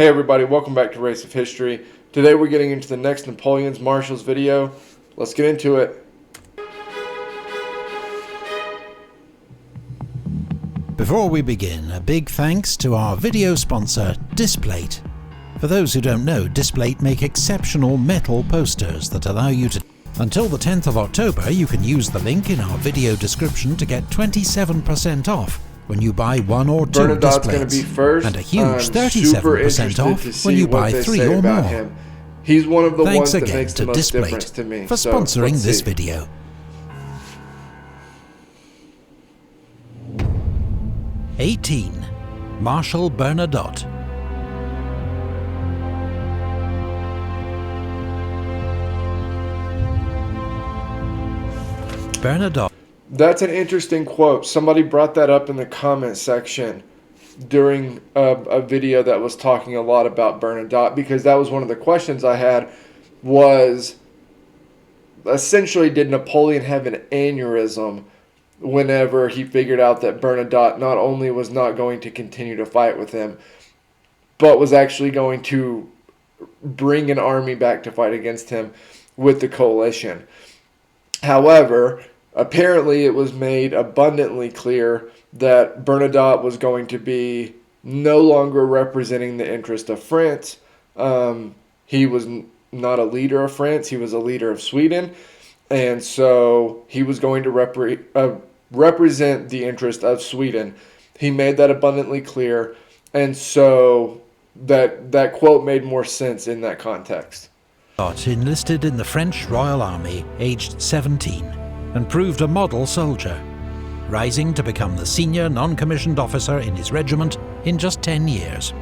Hey everybody, welcome back to Race of History. Today we're getting into the next Napoleon's Marshals video. Let's get into it. Before we begin, a big thanks to our video sponsor, Displate. For those who don't know, Displate make exceptional metal posters that allow you to... Until the 10th of October, you can use the link in our video description to get 27% off when you buy one or two Bernadotte's displays, gonna be first. and a huge 37% off when you buy 3 or more. Him. He's one of the Thanks ones that again makes the to most Displate difference to me. for sponsoring this video. Marshal Bernadotte. Bernadotte. That's an interesting quote. Somebody brought that up in the comment section during a video that was talking a lot about Bernadotte, because that was one of the questions I had, was essentially, did Napoleon have an aneurysm whenever he figured out that Bernadotte not only was not going to continue to fight with him, but was actually going to bring an army back to fight against him with the coalition. However, apparently it was made abundantly clear that Bernadotte was going to be no longer representing the interest of France. He was not a leader of France, he was a leader of Sweden, and so he was going to represent the interest of Sweden. He made that abundantly clear, and so that quote made more sense in that context. Enlisted in the French Royal Army aged 17 and proved a model soldier, rising to become the senior non-commissioned officer in his regiment in just 10 years.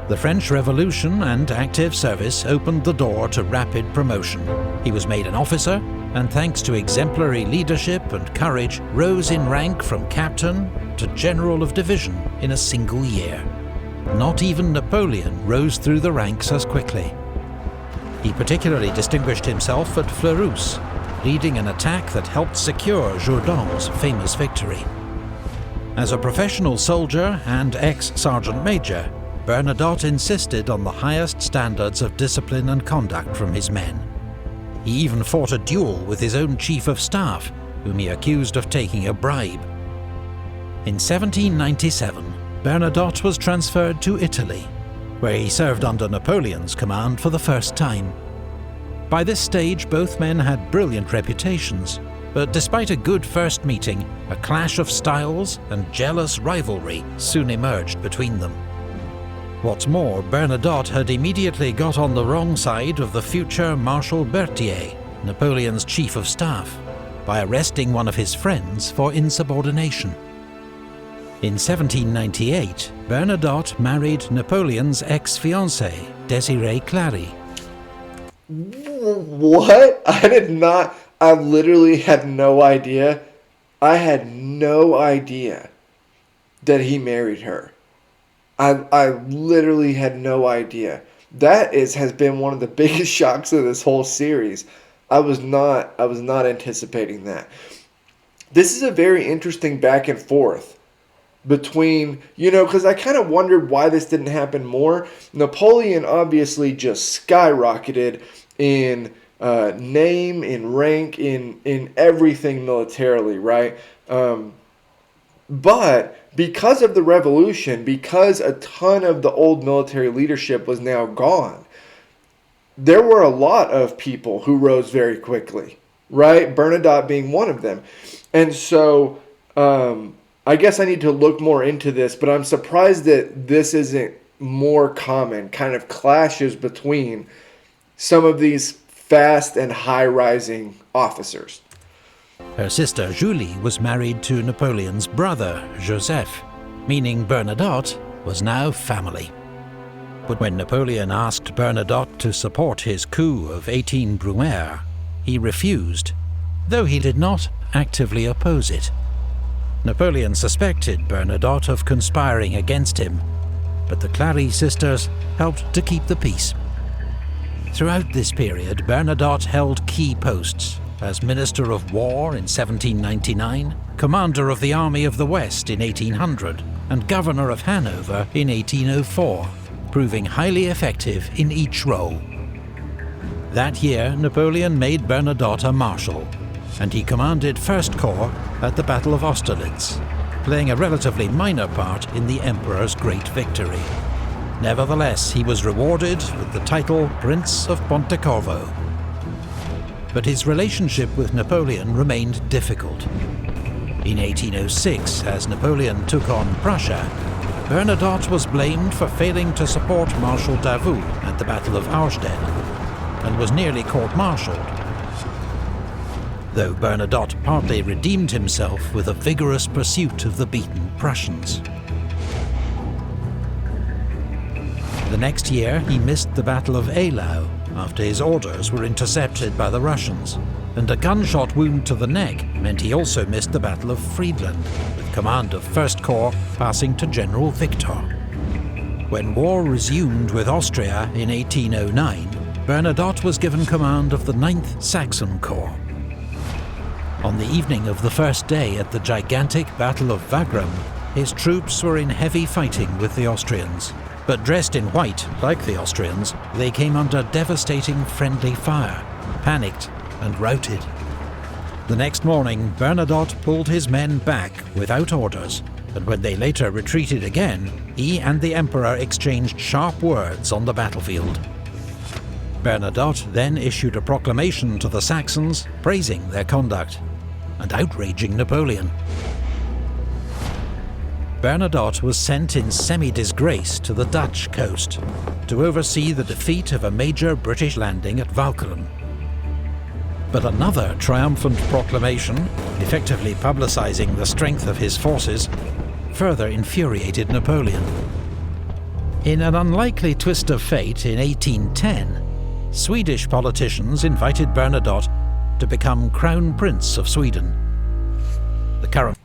The French Revolution and active service opened the door to rapid promotion. He was made an officer, and thanks to exemplary leadership and courage, rose in rank from captain to general of division in a single year. Not even Napoleon rose through the ranks as quickly. He particularly distinguished himself at Fleurus, leading an attack that helped secure Jourdan's famous victory. As a professional soldier and ex-sergeant major, Bernadotte insisted on the highest standards of discipline and conduct from his men. He even fought a duel with his own chief of staff, whom he accused of taking a bribe. In 1797, Bernadotte was transferred to Italy, where he served under Napoleon's command for the first time. By this stage, both men had brilliant reputations, but despite a good first meeting, a clash of styles and jealous rivalry soon emerged between them. What's more, Bernadotte had immediately got on the wrong side of the future Marshal Berthier, Napoleon's chief of staff, by arresting one of his friends for insubordination. In 1798, Bernadotte married Napoleon's ex-fiancée, Désirée Clary. What? I literally had no idea. I had no idea that he married her. I literally had no idea. That has been one of the biggest shocks of this whole series. I was not anticipating that. This is a very interesting back and forth between, because I kind of wondered why this didn't happen more. Napoleon obviously just skyrocketed in name, in rank, in everything militarily, right? But because of the revolution, because a ton of the old military leadership was now gone, there were a lot of people who rose very quickly, right? Bernadotte being one of them. And so I guess I need to look more into this, but I'm surprised that this isn't more common, kind of clashes between some of these fast and high-rising officers. Her sister Julie was married to Napoleon's brother, Joseph, meaning Bernadotte was now family. But when Napoleon asked Bernadotte to support his coup of 18 Brumaire, he refused, though he did not actively oppose it. Napoleon suspected Bernadotte of conspiring against him, but the Clary sisters helped to keep the peace. Throughout this period, Bernadotte held key posts as Minister of War in 1799, Commander of the Army of the West in 1800, and Governor of Hanover in 1804. proving highly effective in each role. That year, Napoleon made Bernadotte a Marshal, and he commanded 1st Corps at the Battle of Austerlitz, playing a relatively minor part in the Emperor's great victory. Nevertheless, he was rewarded with the title Prince of Pontecorvo. But his relationship with Napoleon remained difficult. In 1806, as Napoleon took on Prussia, Bernadotte was blamed for failing to support Marshal Davout at the Battle of Auerstedt, and was nearly court-martialed. Though Bernadotte partly redeemed himself with a vigorous pursuit of the beaten Prussians. The next year, he missed the Battle of Eylau after his orders were intercepted by the Russians, and a gunshot wound to the neck meant he also missed the Battle of Friedland, with command of 1st Corps passing to General Victor. When war resumed with Austria in 1809, Bernadotte was given command of the 9th Saxon Corps. On the evening of the first day at the gigantic Battle of Wagram, his troops were in heavy fighting with the Austrians. But dressed in white, like the Austrians, they came under devastating friendly fire, panicked and routed. The next morning, Bernadotte pulled his men back without orders, and when they later retreated again, he and the Emperor exchanged sharp words on the battlefield. Bernadotte then issued a proclamation to the Saxons praising their conduct and outraging Napoleon. Bernadotte was sent in semi-disgrace to the Dutch coast to oversee the defeat of a major British landing at Walcheren. But another triumphant proclamation, effectively publicizing the strength of his forces, further infuriated Napoleon. In an unlikely twist of fate in 1810, Swedish politicians invited Bernadotte to become Crown Prince of Sweden. The current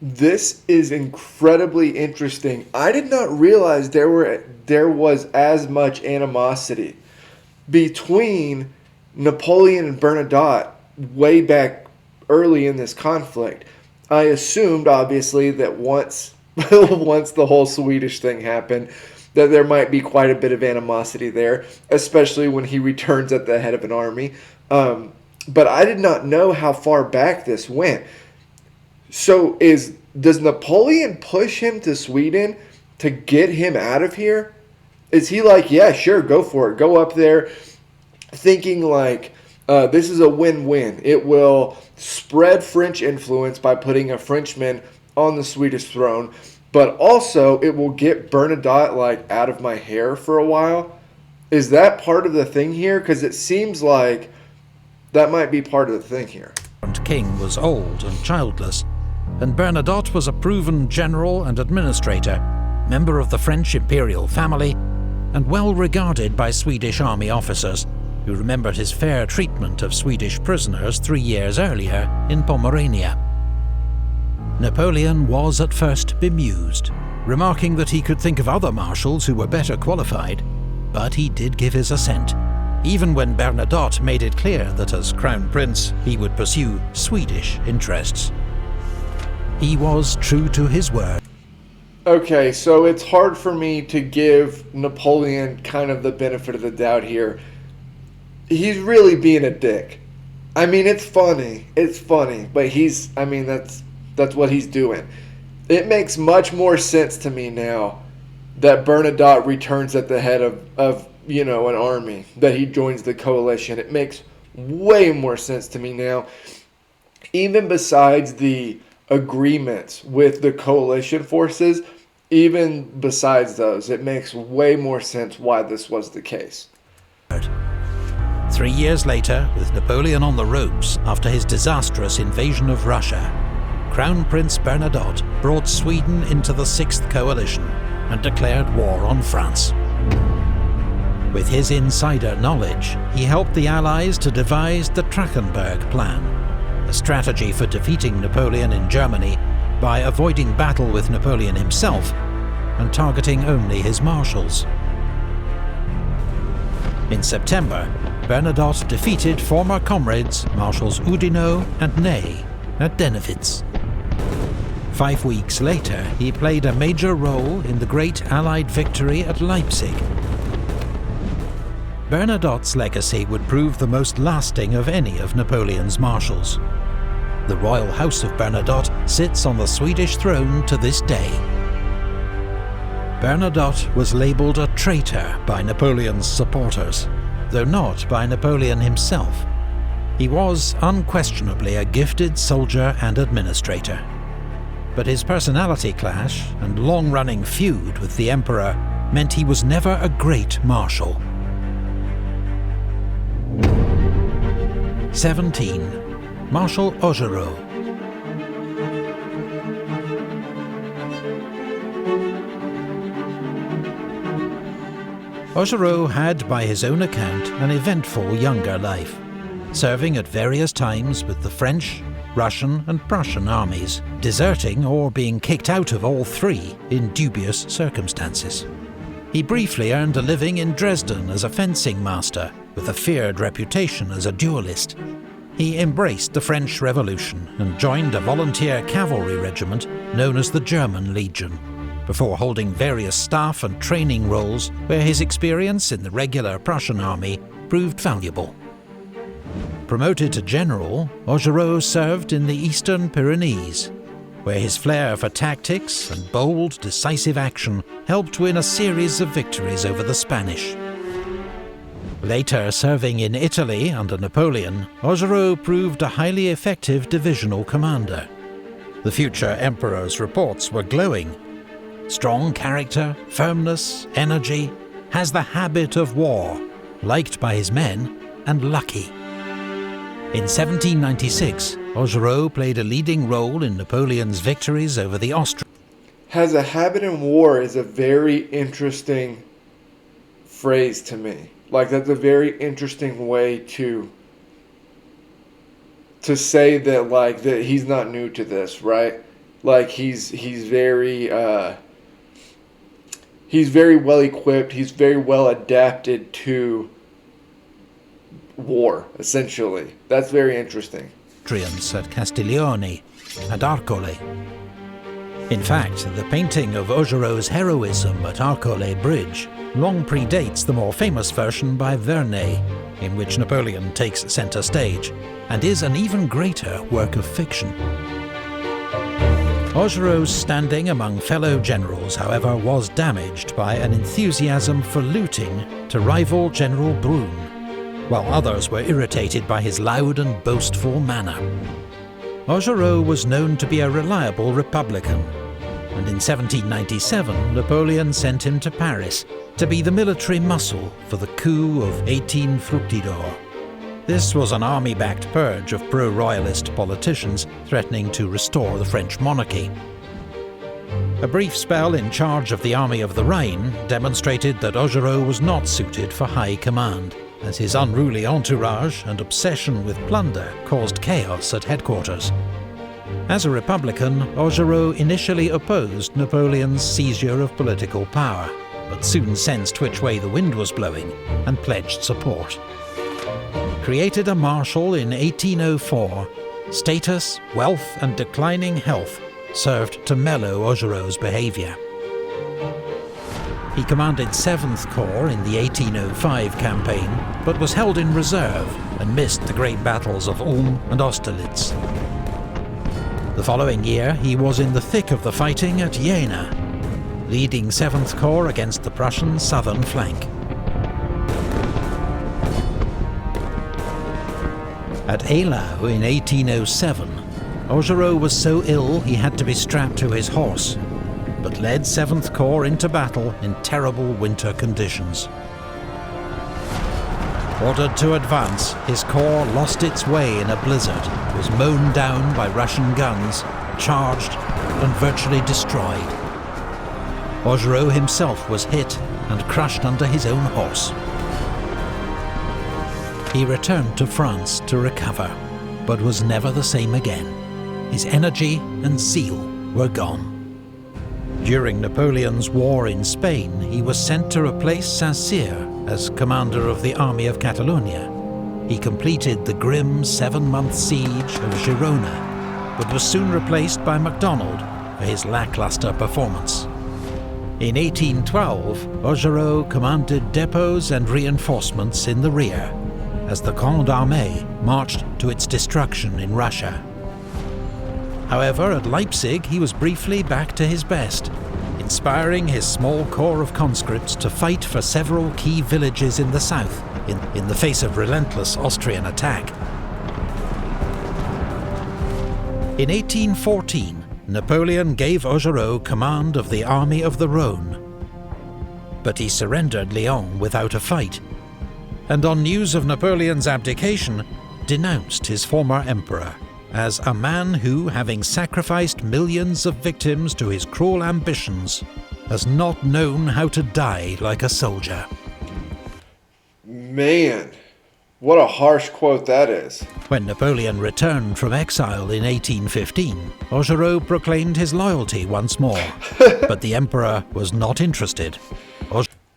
This is incredibly interesting. I did not realize there was as much animosity between Napoleon and Bernadotte way back early in this conflict. I assumed, obviously, that once the whole Swedish thing happened, that there might be quite a bit of animosity there, especially when he returns at the head of an army. But I did not know how far back this went. So does Napoleon push him to Sweden to get him out of here? Is he like, yeah, sure, go for it. Go up there thinking like this is a win-win. It will spread French influence by putting a Frenchman on the Swedish throne, but also it will get Bernadotte like out of my hair for a while. Is that part of the thing here? Because it seems like that might be part of the thing here. The king was old and childless, and Bernadotte was a proven general and administrator, member of the French imperial family, and well regarded by Swedish army officers, who remembered his fair treatment of Swedish prisoners 3 years earlier in Pomerania. Napoleon was at first bemused, remarking that he could think of other marshals who were better qualified, but he did give his assent, even when Bernadotte made it clear that as Crown Prince he would pursue Swedish interests. He was true to his word. Okay, so it's hard for me to give Napoleon kind of the benefit of the doubt here. He's really being a dick. I mean, it's funny, but that's what he's doing. It makes much more sense to me now that Bernadotte returns at the head of an army, that he joins the coalition. It makes way more sense to me now. Even besides the agreements with the coalition forces, even besides those, it makes way more sense why this was the case. 3 years later, with Napoleon on the ropes after his disastrous invasion of Russia, Crown Prince Bernadotte brought Sweden into the Sixth Coalition and declared war on France. With his insider knowledge, he helped the Allies to devise the Trachenberg Plan, a strategy for defeating Napoleon in Germany by avoiding battle with Napoleon himself and targeting only his marshals. In September, Bernadotte defeated former comrades Marshals Oudinot and Ney at Dennewitz. 5 weeks later, he played a major role in the great Allied victory at Leipzig. Bernadotte's legacy would prove the most lasting of any of Napoleon's marshals. The royal house of Bernadotte sits on the Swedish throne to this day. Bernadotte was labelled a traitor by Napoleon's supporters, though not by Napoleon himself. He was unquestionably a gifted soldier and administrator. But his personality clash and long-running feud with the Emperor meant he was never a great marshal. 17. Marshal Augereau. Augereau had, by his own account, an eventful younger life, serving at various times with the French, Russian and Prussian armies, deserting or being kicked out of all three in dubious circumstances. He briefly earned a living in Dresden as a fencing master, with a feared reputation as a duelist. He embraced the French Revolution and joined a volunteer cavalry regiment known as the German Legion, before holding various staff and training roles where his experience in the regular Prussian army proved valuable. Promoted to general, Augereau served in the Eastern Pyrenees, where his flair for tactics and bold, decisive action helped win a series of victories over the Spanish. Later serving in Italy under Napoleon, Augereau proved a highly effective divisional commander. The future emperor's reports were glowing. Strong character, firmness, energy, has the habit of war, liked by his men, and lucky. In 1796, Augereau played a leading role in Napoleon's victories over the Austrians. Has a habit in war is a very interesting phrase to me. Like, that's a very interesting way to say that, like, that he's not new to this, right? Like, he's very well equipped. He's very well adapted to war, essentially. That's very interesting. At Castiglione and Arcole. In fact, the painting of Augereau's heroism at Arcole Bridge long predates the more famous version by Vernet, in which Napoleon takes centre stage, and is an even greater work of fiction. Augereau's standing among fellow generals, however, was damaged by an enthusiasm for looting to rival General Brune, while others were irritated by his loud and boastful manner. Augereau was known to be a reliable Republican, and in 1797 Napoleon sent him to Paris to be the military muscle for the coup of 18 Fructidor. This was an army-backed purge of pro-royalist politicians threatening to restore the French monarchy. A brief spell in charge of the Army of the Rhine demonstrated that Augereau was not suited for high command, as his unruly entourage and obsession with plunder caused chaos at headquarters. As a Republican, Augereau initially opposed Napoleon's seizure of political power, but soon sensed which way the wind was blowing and pledged support. Created a marshal in 1804, status, wealth and declining health served to mellow Augereau's behaviour. He commanded 7th Corps in the 1805 campaign, but was held in reserve and missed the great battles of Ulm and Austerlitz. The following year, he was in the thick of the fighting at Jena, leading 7th Corps against the Prussian southern flank. At Eylau in 1807, Augereau was so ill he had to be strapped to his horse, but led 7th Corps into battle in terrible winter conditions. Ordered to advance, his corps lost its way in a blizzard, was mown down by Russian guns, charged and virtually destroyed. Augereau himself was hit and crushed under his own horse. He returned to France to recover, but was never the same again. His energy and zeal were gone. During Napoleon's war in Spain, he was sent to replace Saint-Cyr as commander of the Army of Catalonia. He completed the grim 7-month siege of Girona, but was soon replaced by MacDonald, for his lackluster performance. In 1812, Augereau commanded depots and reinforcements in the rear, as the Grande Armée marched to its destruction in Russia. However, at Leipzig he was briefly back to his best, inspiring his small corps of conscripts to fight for several key villages in the south, in the face of relentless Austrian attack. In 1814, Napoleon gave Augereau command of the Army of the Rhone, but he surrendered Lyon without a fight, and on news of Napoleon's abdication, denounced his former emperor as a man who, having sacrificed millions of victims to his cruel ambitions, has not known how to die like a soldier. Man, what a harsh quote that is. When Napoleon returned from exile in 1815, Augereau proclaimed his loyalty once more, but the emperor was not interested.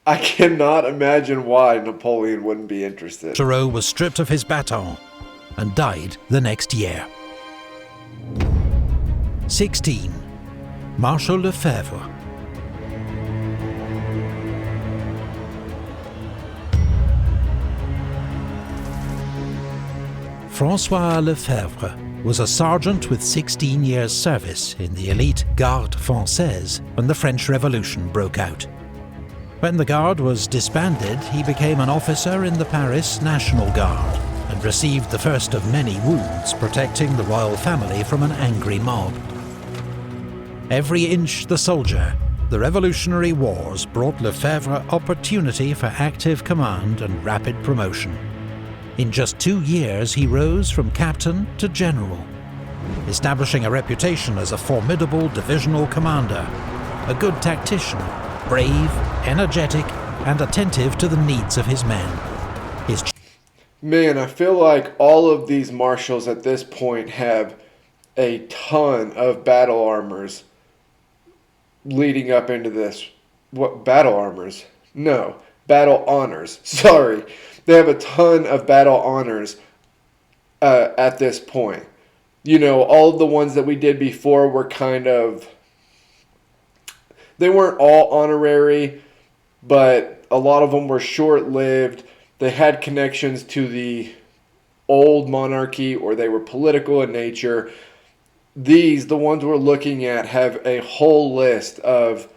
I cannot imagine why Napoleon wouldn't be interested. Augereau was stripped of his baton and died the next year. 16. Marshal Lefebvre. François Lefebvre was a sergeant with 16 years' service in the elite Garde Française when the French Revolution broke out. When the Guard was disbanded, he became an officer in the Paris National Guard and received the first of many wounds protecting the royal family from an angry mob. Every inch the soldier, the Revolutionary Wars brought Lefebvre opportunity for active command and rapid promotion. In just 2 years, he rose from captain to general, establishing a reputation as a formidable divisional commander, a good tactician, brave, energetic, and attentive to the needs of his men. Man, I feel like all of these marshals at this point have a ton of battle armors leading up into this. What, battle armors? No, battle honors. Sorry. They have a ton of battle honors at this point. You know, all of the ones that we did before were kind of... They weren't all honorary, but a lot of them were short-lived. They had connections to the old monarchy, or they were political in nature. These, the ones we're looking at, have a whole list of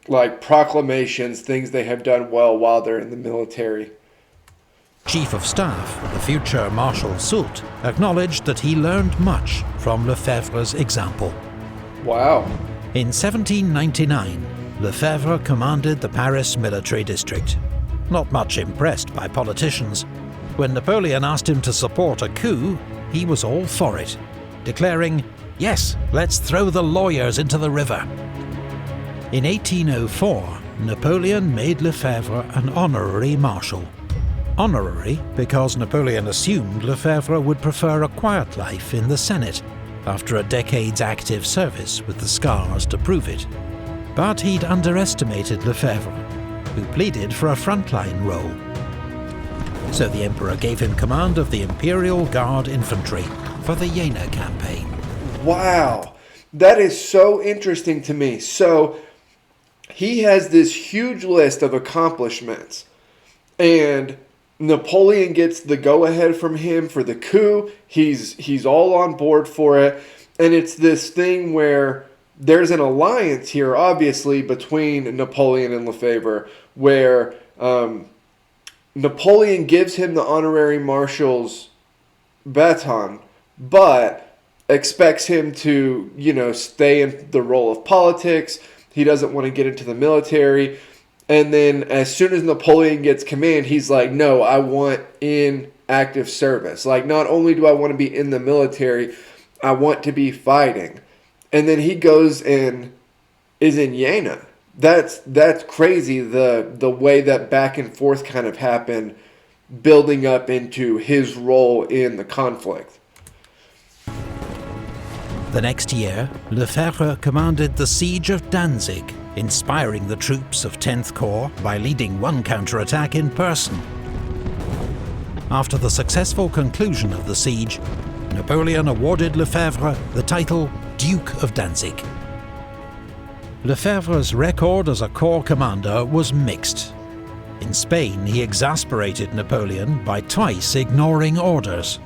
like proclamations, things they have done well while they're in the military. Chief of Staff, the future Marshal Soult, acknowledged that he learned much from Lefebvre's example. Wow. In 1799, Lefebvre commanded the Paris military district. Not much impressed by politicians, when Napoleon asked him to support a coup, he was all for it, declaring, "Yes, let's throw the lawyers into the river." In 1804, Napoleon made Lefebvre an honorary marshal. Honorary because Napoleon assumed Lefebvre would prefer a quiet life in the Senate after a decade's active service with the scars to prove it. But he'd underestimated Lefebvre, who pleaded for a frontline role. So the Emperor gave him command of the Imperial Guard Infantry for the Jena campaign. Wow, that is so interesting to me. So he has this huge list of accomplishments, and Napoleon gets the go-ahead from him for the coup. He's all on board for it, and it's this thing where there's an alliance here, obviously, between Napoleon and Lefebvre, where Napoleon gives him the honorary marshal's baton, but expects him to, stay in the role of politics. He doesn't want to get into the military. And then as soon as Napoleon gets command, he's like, no, I want in active service. Like, not only do I want to be in the military, I want to be fighting. And then he goes and is in Jena. That's crazy, the way that back and forth kind of happened, building up into his role in the conflict. The next year, Lefebvre commanded the siege of Danzig, inspiring the troops of 10th Corps by leading one counterattack in person. After the successful conclusion of the siege, Napoleon awarded Lefebvre the title Duke of Danzig. Lefebvre's record as a corps commander was mixed. In Spain, he exasperated Napoleon by twice ignoring orders.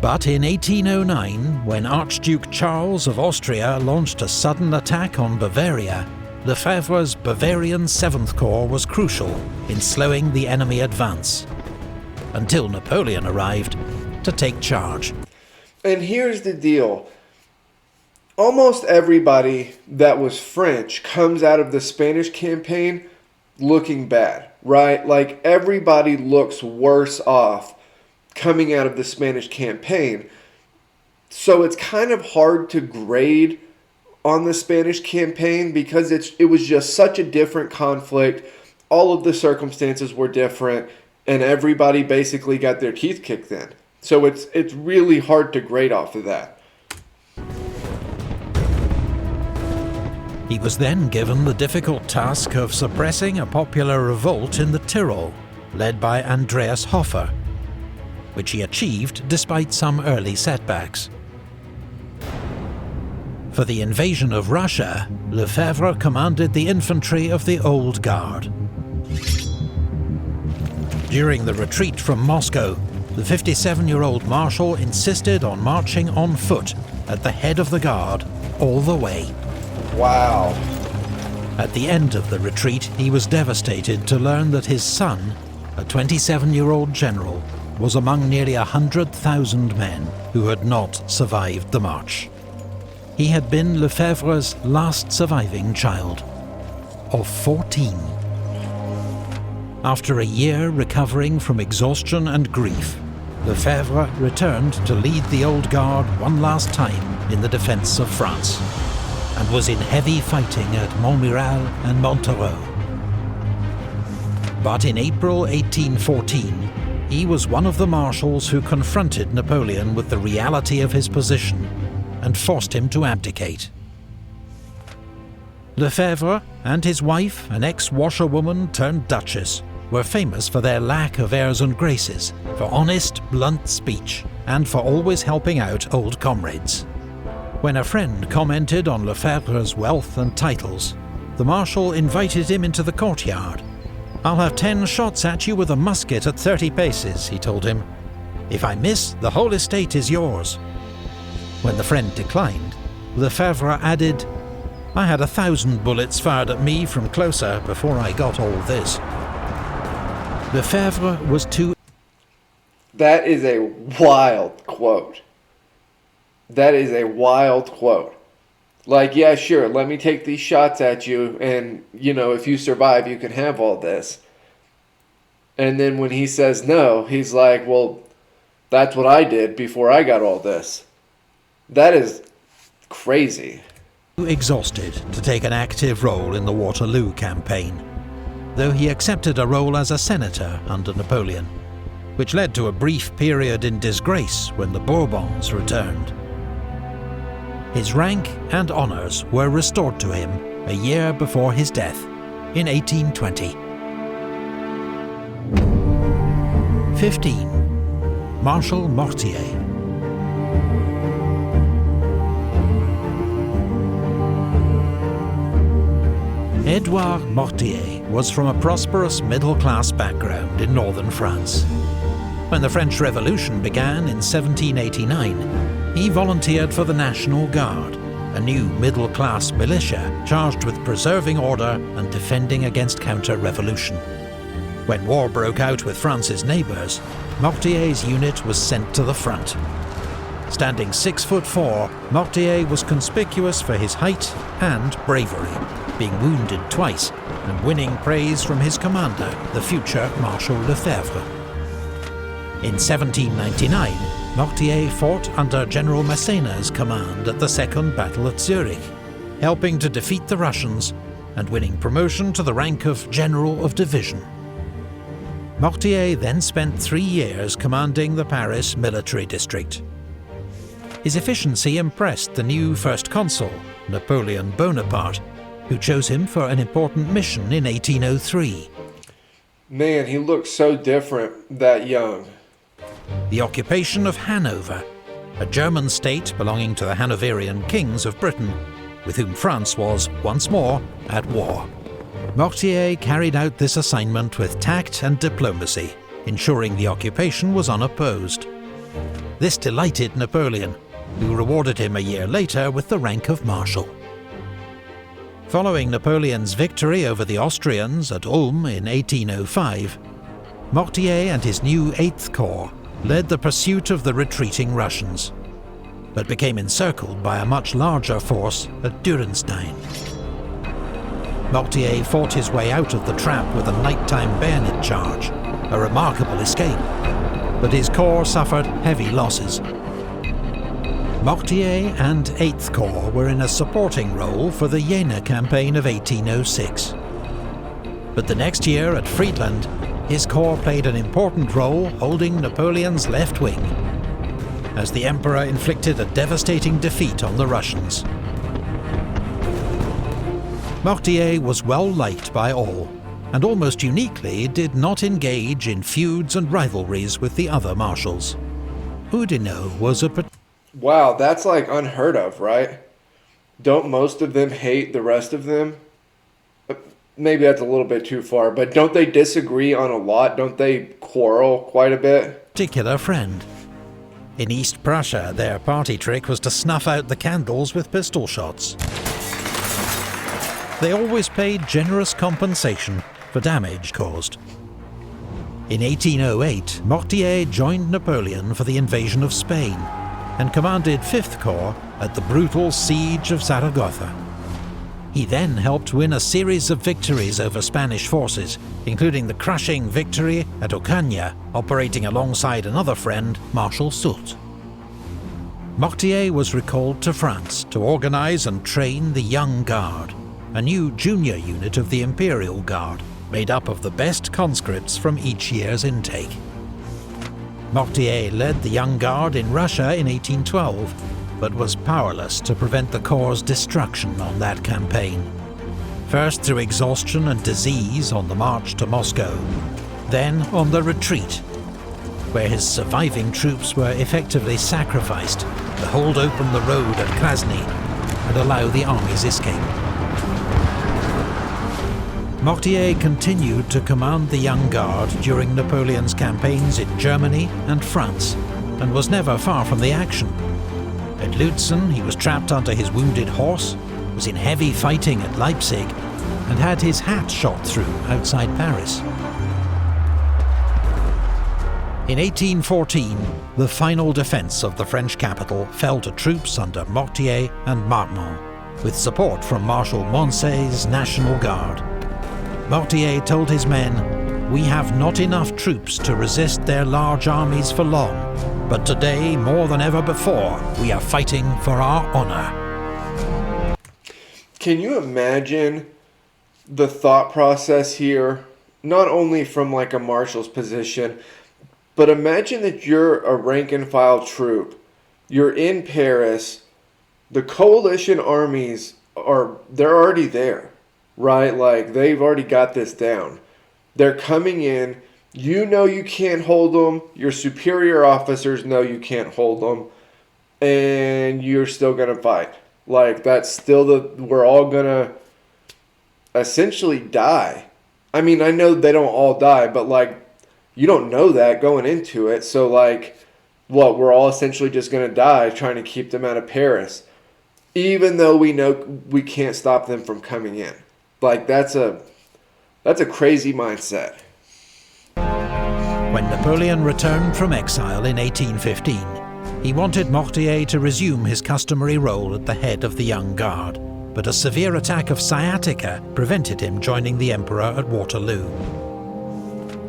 But in 1809, when Archduke Charles of Austria launched a sudden attack on Bavaria, Lefebvre's Bavarian 7th Corps was crucial in slowing the enemy advance, until Napoleon arrived to take charge. And here's the deal. Almost everybody that was French comes out of the Spanish campaign looking bad, right? Like, everybody looks worse off coming out of the Spanish campaign. So it's kind of hard to grade on the Spanish campaign because it was just such a different conflict. All of the circumstances were different, and everybody basically got their teeth kicked in. So it's really hard to grade off of that. He was then given the difficult task of suppressing a popular revolt in the Tyrol, led by Andreas Hofer, which he achieved despite some early setbacks. For the invasion of Russia, Lefebvre commanded the infantry of the Old Guard. During the retreat from Moscow, the 57-year-old Marshal insisted on marching on foot at the head of the Guard all the way. Wow. At the end of the retreat, he was devastated to learn that his son, a 27-year-old general, was among nearly 100,000 men who had not survived the march. He had been Lefebvre's last surviving child, of 14. After a year recovering from exhaustion and grief, Lefebvre returned to lead the Old Guard one last time in the defense of France, and was in heavy fighting at Montmirail and Montereau. But in April 1814, he was one of the marshals who confronted Napoleon with the reality of his position and forced him to abdicate. Lefebvre and his wife, an ex-washerwoman turned duchess, were famous for their lack of airs and graces, for honest, blunt speech, and for always helping out old comrades. When a friend commented on Lefebvre's wealth and titles, the Marshal invited him into the courtyard. "I'll have 10 shots at you with a musket at 30 paces, he told him. "If I miss, the whole estate is yours." When the friend declined, Lefebvre added, "I had 1,000 bullets fired at me from closer before I got all this." Lefebvre was too... That is a wild quote. That is a wild quote. Like, yeah, sure, let me take these shots at you, and, if you survive, you can have all this. And then when he says no, he's like, well, that's what I did before I got all this. That is crazy. Exhausted to take an active role in the Waterloo campaign, though he accepted a role as a senator under Napoleon, which led to a brief period in disgrace when the Bourbons returned. His rank and honours were restored to him a year before his death, in 1820. 15. Marshal Mortier. Edouard Mortier was from a prosperous middle-class background in northern France. When the French Revolution began in 1789, he volunteered for the National Guard, a new middle-class militia charged with preserving order and defending against counter-revolution. When war broke out with France's neighbours, Mortier's unit was sent to the front. Standing 6'4", Mortier was conspicuous for his height and bravery, being wounded twice and winning praise from his commander, the future Marshal Lefebvre. In 1799, Mortier fought under General Massena's command at the Second Battle at Zurich, helping to defeat the Russians and winning promotion to the rank of General of Division. Mortier then spent 3 years commanding the Paris military district. His efficiency impressed the new First Consul, Napoleon Bonaparte, who chose him for an important mission in 1803. Man, he looks so different that young. The occupation of Hanover, a German state belonging to the Hanoverian kings of Britain, with whom France was, once more, at war. Mortier carried out this assignment with tact and diplomacy, ensuring the occupation was unopposed. This delighted Napoleon, who rewarded him a year later with the rank of Marshal. Following Napoleon's victory over the Austrians at Ulm in 1805, Mortier and his new 8th Corps led the pursuit of the retreating Russians, but became encircled by a much larger force at Dürrenstein. Mortier fought his way out of the trap with a nighttime bayonet charge, a remarkable escape, but his corps suffered heavy losses. Mortier and 8th Corps were in a supporting role for the Jena campaign of 1806. But the next year at Friedland, his corps played an important role holding Napoleon's left wing, as the Emperor inflicted a devastating defeat on the Russians. Mortier was well liked by all, and almost uniquely did not engage in feuds and rivalries with the other marshals. Oudinot was a... Wow, that's like unheard of, right? Don't most of them hate the rest of them? Maybe that's a little bit too far, but don't they disagree on a lot? Don't they quarrel quite a bit? Particular friend. In East Prussia, their party trick was to snuff out the candles with pistol shots. They always paid generous compensation for damage caused. In 1808, Mortier joined Napoleon for the invasion of Spain and commanded 5th Corps at the brutal siege of Zaragoza. He then helped win a series of victories over Spanish forces, including the crushing victory at Ocaña, operating alongside another friend, Marshal Soult. Mortier was recalled to France to organize and train the Young Guard, a new junior unit of the Imperial Guard, made up of the best conscripts from each year's intake. Mortier led the Young Guard in Russia in 1812, but was powerless to prevent the Corps' destruction on that campaign. First through exhaustion and disease on the march to Moscow, then on the retreat, where his surviving troops were effectively sacrificed to hold open the road at Krasny and allow the army's escape. Mortier continued to command the Young Guard during Napoleon's campaigns in Germany and France, and was never far from the action. At Lutzen, he was trapped under his wounded horse, was in heavy fighting at Leipzig, and had his hat shot through outside Paris. In 1814, the final defense of the French capital fell to troops under Mortier and Marmont, with support from Marshal Moncey's National Guard. Mortier told his men, "We have not enough troops to resist their large armies for long, but today, more than ever before, we are fighting for our honor." Can you imagine the thought process here? Not only from like a marshal's position, but imagine that you're a rank and file troop. You're in Paris. The coalition armies they're already there, right? Like they've already got this down. They're coming in. You know you can't hold them. Your superior officers know you can't hold them. And you're still going to fight. Like that's still we're all going to essentially die. I mean, I know they don't all die, but like you don't know that going into it. So like, what, we're all essentially just going to die trying to keep them out of Paris. Even though we know we can't stop them from coming in. Like that's a crazy mindset. When Napoleon returned from exile in 1815, he wanted Mortier to resume his customary role at the head of the Young Guard, but a severe attack of sciatica prevented him joining the Emperor at Waterloo.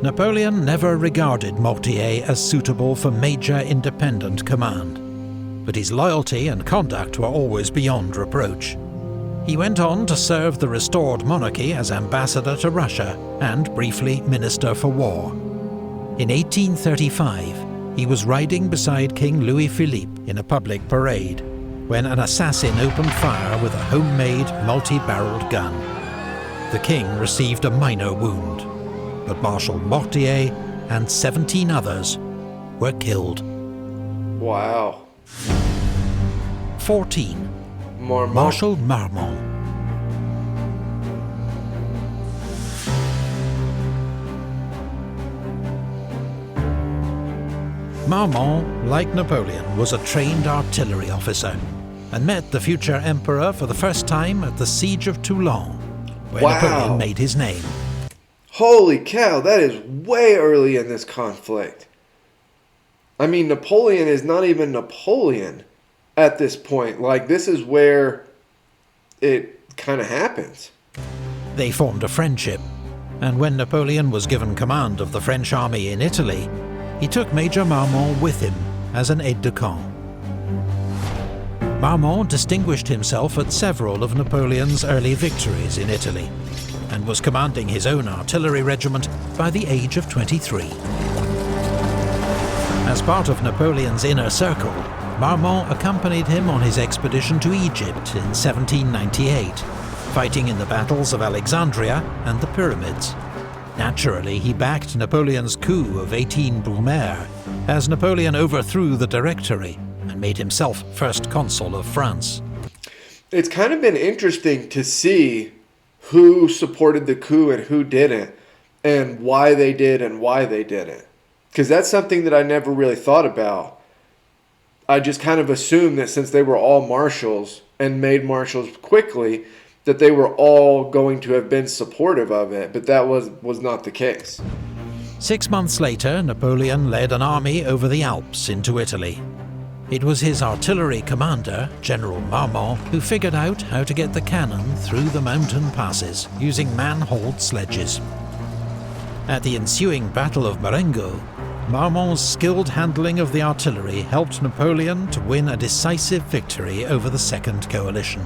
Napoleon never regarded Mortier as suitable for major independent command, but his loyalty and conduct were always beyond reproach. He went on to serve the restored monarchy as ambassador to Russia and briefly Minister for War. In 1835, he was riding beside King Louis-Philippe in a public parade when an assassin opened fire with a homemade multi-barreled gun. The king received a minor wound, but Marshal Mortier and 17 others were killed. Wow. 14. Marmont. Marshal Marmont. Marmont, like Napoleon, was a trained artillery officer and met the future emperor for the first time at the Siege of Toulon, where Napoleon made his name. Holy cow, that is way early in this conflict. I mean, Napoleon is not even Napoleon at this point. Like, this is where it kind of happens. They formed a friendship, and when Napoleon was given command of the French army in Italy, he took Major Marmont with him as an aide-de-camp. Marmont distinguished himself at several of Napoleon's early victories in Italy, and was commanding his own artillery regiment by the age of 23. As part of Napoleon's inner circle, Marmont accompanied him on his expedition to Egypt in 1798, fighting in the battles of Alexandria and the Pyramids. Naturally, he backed Napoleon's coup of 18 Brumaire, as Napoleon overthrew the Directory and made himself first consul of France. It's kind of been interesting to see who supported the coup and who didn't, and why they did and why they didn't. Because that's something that I never really thought about. I just kind of assumed that since they were all marshals and made marshals quickly, that they were all going to have been supportive of it, but that was not the case. 6 months later, Napoleon led an army over the Alps into Italy. It was his artillery commander, General Marmont, who figured out how to get the cannon through the mountain passes using man-hauled sledges. At the ensuing Battle of Marengo, Marmont's skilled handling of the artillery helped Napoleon to win a decisive victory over the Second Coalition.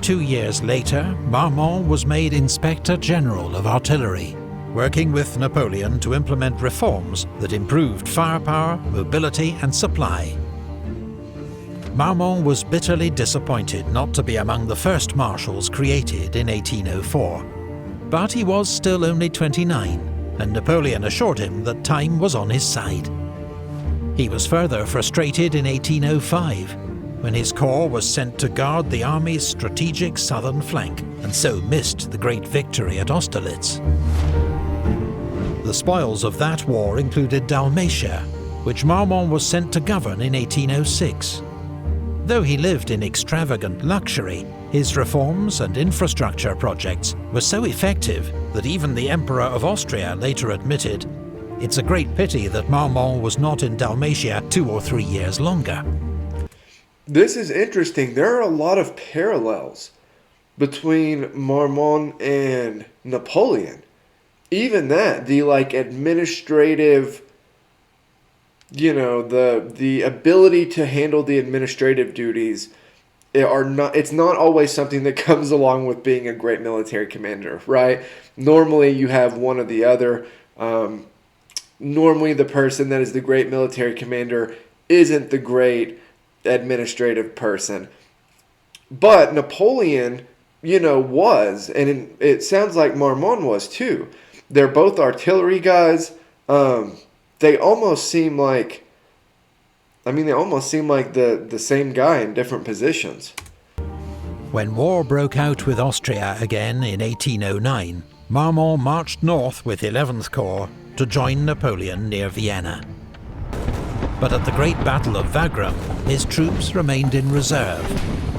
2 years later, Marmont was made Inspector General of Artillery, working with Napoleon to implement reforms that improved firepower, mobility and supply. Marmont was bitterly disappointed not to be among the first marshals created in 1804. But he was still only 29, and Napoleon assured him that time was on his side. He was further frustrated in 1805, when his corps was sent to guard the army's strategic southern flank, and so missed the great victory at Austerlitz. The spoils of that war included Dalmatia, which Marmont was sent to govern in 1806. Though he lived in extravagant luxury, his reforms and infrastructure projects were so effective that even the Emperor of Austria later admitted, "It's a great pity that Marmont was not in Dalmatia 2 or 3 years longer." This is interesting. There are a lot of parallels between Marmont and Napoleon. Even that, the administrative, the ability to handle the administrative duties it's not always something that comes along with being a great military commander, right? Normally you have one or the other. Normally the person that is the great military commander isn't the great administrative person. But Napoleon, was, and it sounds like Marmont was too. They're both artillery guys. They almost seem like the same guy in different positions. When war broke out with Austria again in 1809, Marmont marched north with 11th Corps to join Napoleon near Vienna. But at the Great Battle of Wagram, his troops remained in reserve,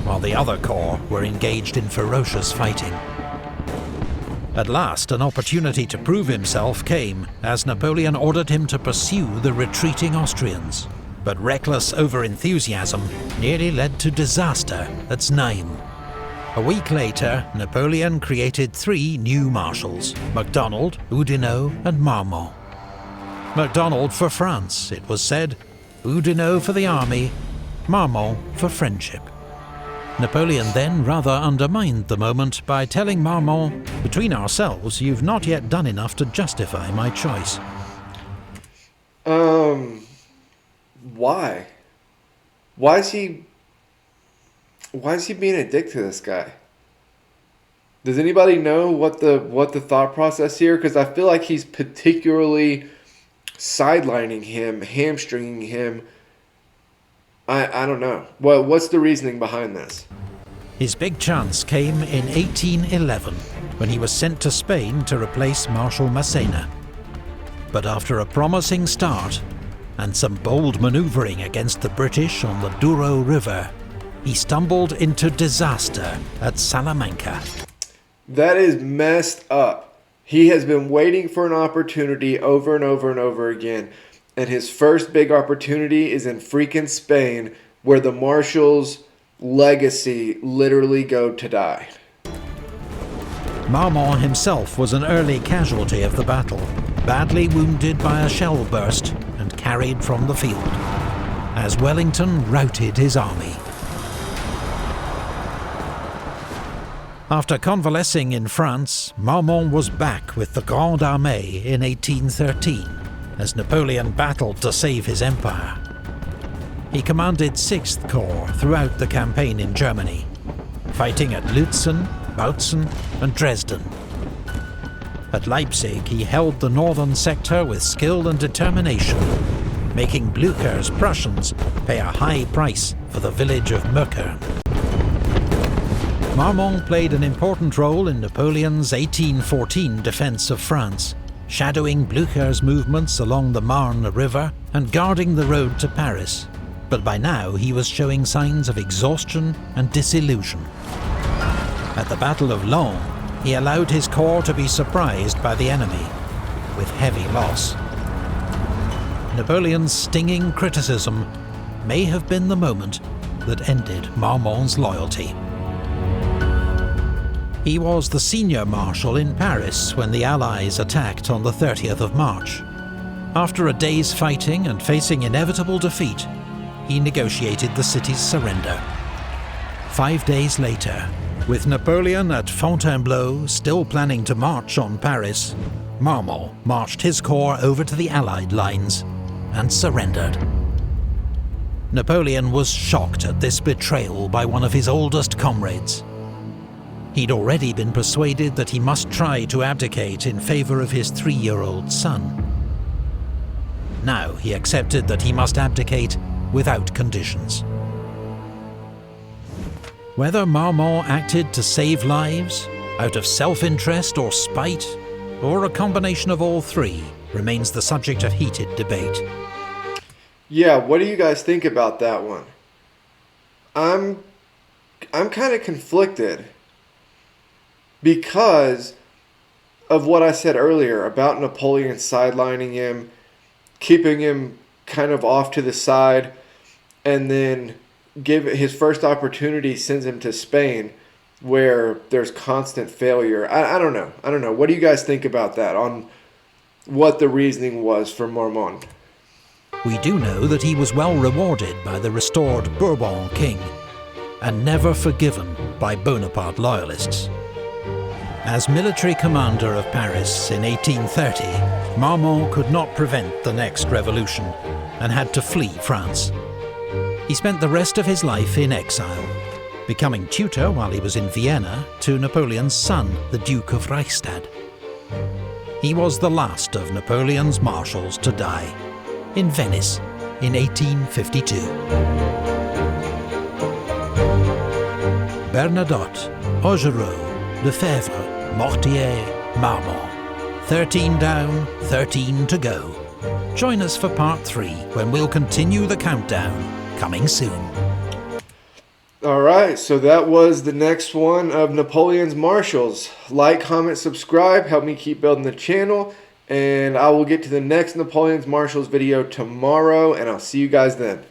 while the other corps were engaged in ferocious fighting. At last, an opportunity to prove himself came as Napoleon ordered him to pursue the retreating Austrians. But reckless over-enthusiasm nearly led to disaster at Znaim. A week later, Napoleon created 3 new marshals: MacDonald, Oudinot and Marmont. MacDonald for France, it was said, Oudinot for the army, Marmont for friendship. Napoleon then rather undermined the moment by telling Marmont, "Between ourselves, you've not yet done enough to justify my choice." Why? Why is he being a dick to this guy? Does anybody know what the thought process here? Because I feel like he's particularly sidelining him, hamstringing him I don't know. What's the reasoning behind this? His big chance came in 1811, when he was sent to Spain to replace Marshal Massena. But after a promising start, and some bold manoeuvring against the British on the Douro River, he stumbled into disaster at Salamanca. That is messed up. He has been waiting for an opportunity over and over and over again, and his first big opportunity is in freaking Spain, where the Marshals' legacy literally go to die. Marmont himself was an early casualty of the battle, badly wounded by a shell burst and carried from the field, as Wellington routed his army. After convalescing in France, Marmont was back with the Grande Armée in 1813, as Napoleon battled to save his empire. He commanded 6th Corps throughout the campaign in Germany, fighting at Lützen, Bautzen and Dresden. At Leipzig, he held the northern sector with skill and determination, making Blücher's Prussians pay a high price for the village of Möckern. Marmont played an important role in Napoleon's 1814 defence of France, shadowing Blücher's movements along the Marne River and guarding the road to Paris. But by now he was showing signs of exhaustion and disillusion. At the Battle of Laon, he allowed his corps to be surprised by the enemy, with heavy loss. Napoleon's stinging criticism may have been the moment that ended Marmont's loyalty. He was the senior marshal in Paris when the Allies attacked on the 30th of March. After a day's fighting and facing inevitable defeat, he negotiated the city's surrender. 5 days later, with Napoleon at Fontainebleau still planning to march on Paris, Marmont marched his corps over to the Allied lines and surrendered. Napoleon was shocked at this betrayal by one of his oldest comrades. He'd already been persuaded that he must try to abdicate in favour of his 3-year-old son. Now he accepted that he must abdicate without conditions. Whether Marmont acted to save lives, out of self-interest or spite, or a combination of all three, remains the subject of heated debate. Yeah, what do you guys think about that one? I'm kind of conflicted because of what I said earlier about Napoleon sidelining him, keeping him kind of off to the side, and then give his first opportunity sends him to Spain, where there's constant failure. I don't know. What do you guys think about that, on what the reasoning was for Marmont? We do know that he was well rewarded by the restored Bourbon king, and never forgiven by Bonaparte loyalists. As military commander of Paris in 1830, Marmont could not prevent the next revolution, and had to flee France. He spent the rest of his life in exile, becoming tutor while he was in Vienna to Napoleon's son, the Duke of Reichstadt. He was the last of Napoleon's marshals to die, in Venice in 1852. Bernadotte, Augereau, Lefebvre, Mortier, Marmont. 13 down, 13 to go. Join us for part 3, when we'll continue the countdown, coming soon. Alright, so that was the next one of Napoleon's Marshals. Like, comment, subscribe, help me keep building the channel, and I will get to the next Napoleon's Marshals video tomorrow, and I'll see you guys then.